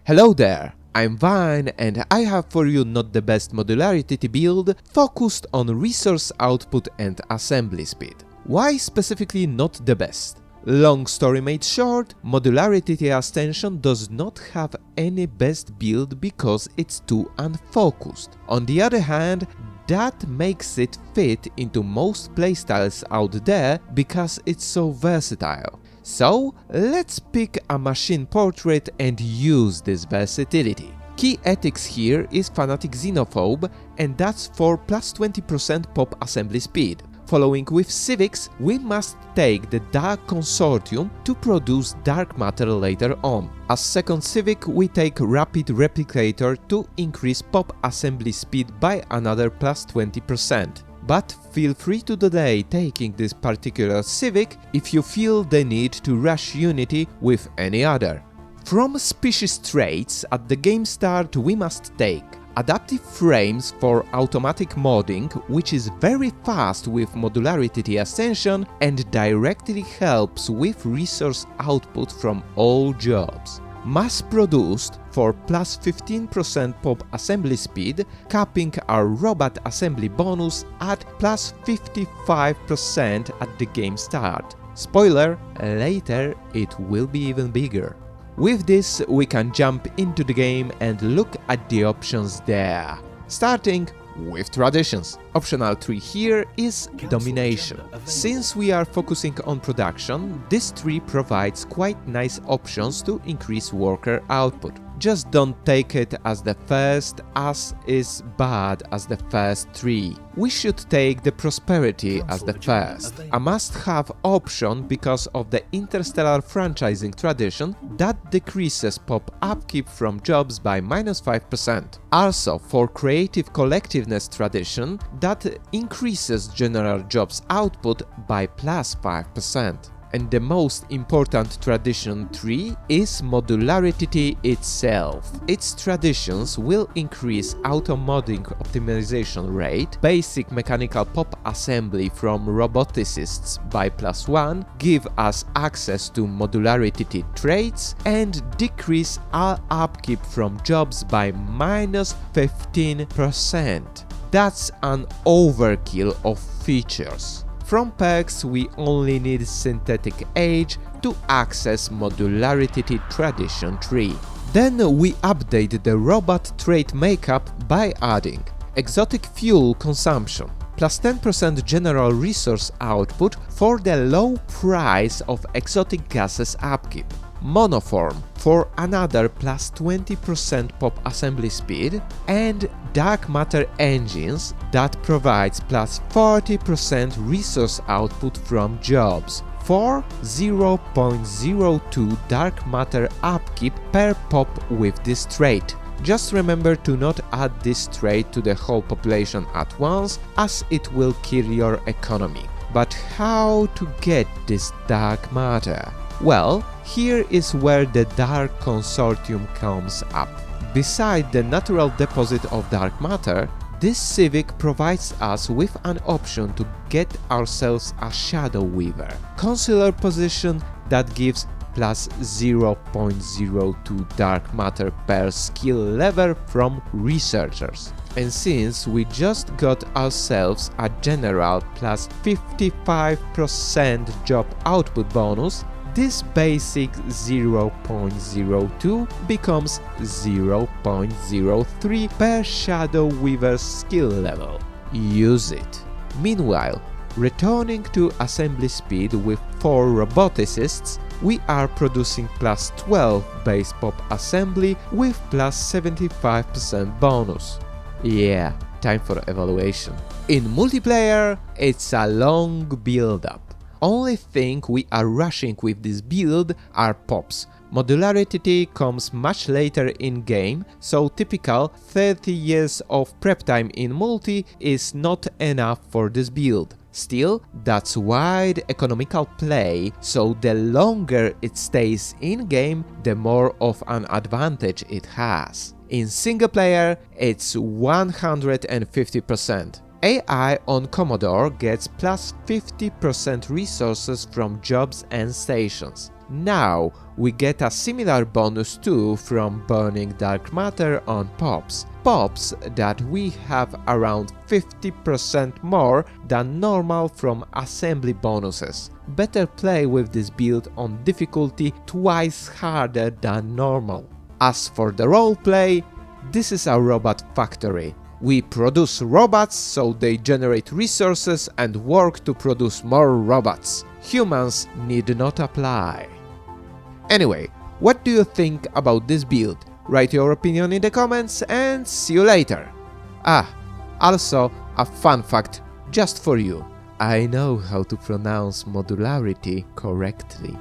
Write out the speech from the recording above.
Hello there, I'm Vine and I have for you not the best modularity build focused on resource output and assembly speed. Why specifically not the best? Long story made short, Modularity Ascension does not have any best build because it's too unfocused. On the other hand, that makes it fit into most playstyles out there because it's so versatile. So let's pick a machine portrait and use this versatility. Key ethics here is Fanatic Xenophobe, and that's for plus 20% pop assembly speed. Following with civics, we must take the Dark Consortium to produce dark matter later on. As second civic, we take Rapid Replicator to increase pop assembly speed by another plus 20%. But feel free to delay taking this particular civic if you feel the need to rush Unity with any other. From species traits, at the game start we must take Adaptive Frames for automatic modding, which is very fast with Modularity Ascension and directly helps with resource output from all jobs. Mass-produced for plus 15% pop assembly speed, capping our robot assembly bonus at plus 55% at the game start. Spoiler, later it will be even bigger. With this, we can jump into the game and look at the options there. Starting with traditions. Optional tree here is Domination. Since we are focusing on production, this tree provides quite nice options to increase worker output. Just don't take it as the first, as is bad as the first tree. We should take the Prosperity as the first, a must-have option because of the Interstellar Franchising tradition that decreases pop upkeep from jobs by minus 5%. Also for Creative Collectiveness tradition that increases general jobs output by plus 5%. And the most important tradition tree is Modularity itself. Its traditions will increase auto-modding optimization rate, basic mechanical pop assembly from roboticists by plus 1, give us access to Modularity traits, and decrease our upkeep from jobs by minus 15%. That's an overkill of features. From perks, we only need Synthetic Age to access Modularity Tradition tree. Then we update the robot trait makeup by adding Exotic Fuel Consumption, plus 10% general resource output for the low price of exotic gases upkeep. Monoform for another plus 20% pop assembly speed, and Dark Matter Engines that provides plus 40% resource output from jobs for 0.02 dark matter upkeep per pop with this trait. Just remember to not add this trait to the whole population at once, as it will kill your economy. But how to get this dark matter? Well, here is where the Dark Consortium comes up. Beside the natural deposit of dark matter, this civic provides us with an option to get ourselves a Shadow Weaver, consular position that gives plus 0.02 dark matter per skill level from researchers. And since we just got ourselves a general plus 55% job output bonus, this basic 0.02 becomes 0.03 per Shadow Weaver skill level. Use it. Meanwhile, returning to assembly speed with 4 roboticists, we are producing plus 12 base pop assembly with plus 75% bonus. Yeah, time for evaluation. In multiplayer, it's a long build-up. Only thing we are rushing with this build are pops. Modularity comes much later in game, so typical 30 years of prep time in multi is not enough for this build. Still, that's wide economical play, so the longer it stays in game, the more of an advantage it has. In single player, it's 150%. AI on Commodore gets plus 50% resources from jobs and stations. Now we get a similar bonus too from burning dark matter on pops. Pops that we have around 50% more than normal from assembly bonuses. Better play with this build on difficulty twice harder than normal. As for the roleplay, this is a robot factory. We produce robots so they generate resources and work to produce more robots. Humans need not apply. Anyway, what do you think about this build? Write your opinion in the comments and see you later. Also a fun fact just for you. I know how to pronounce modularity correctly.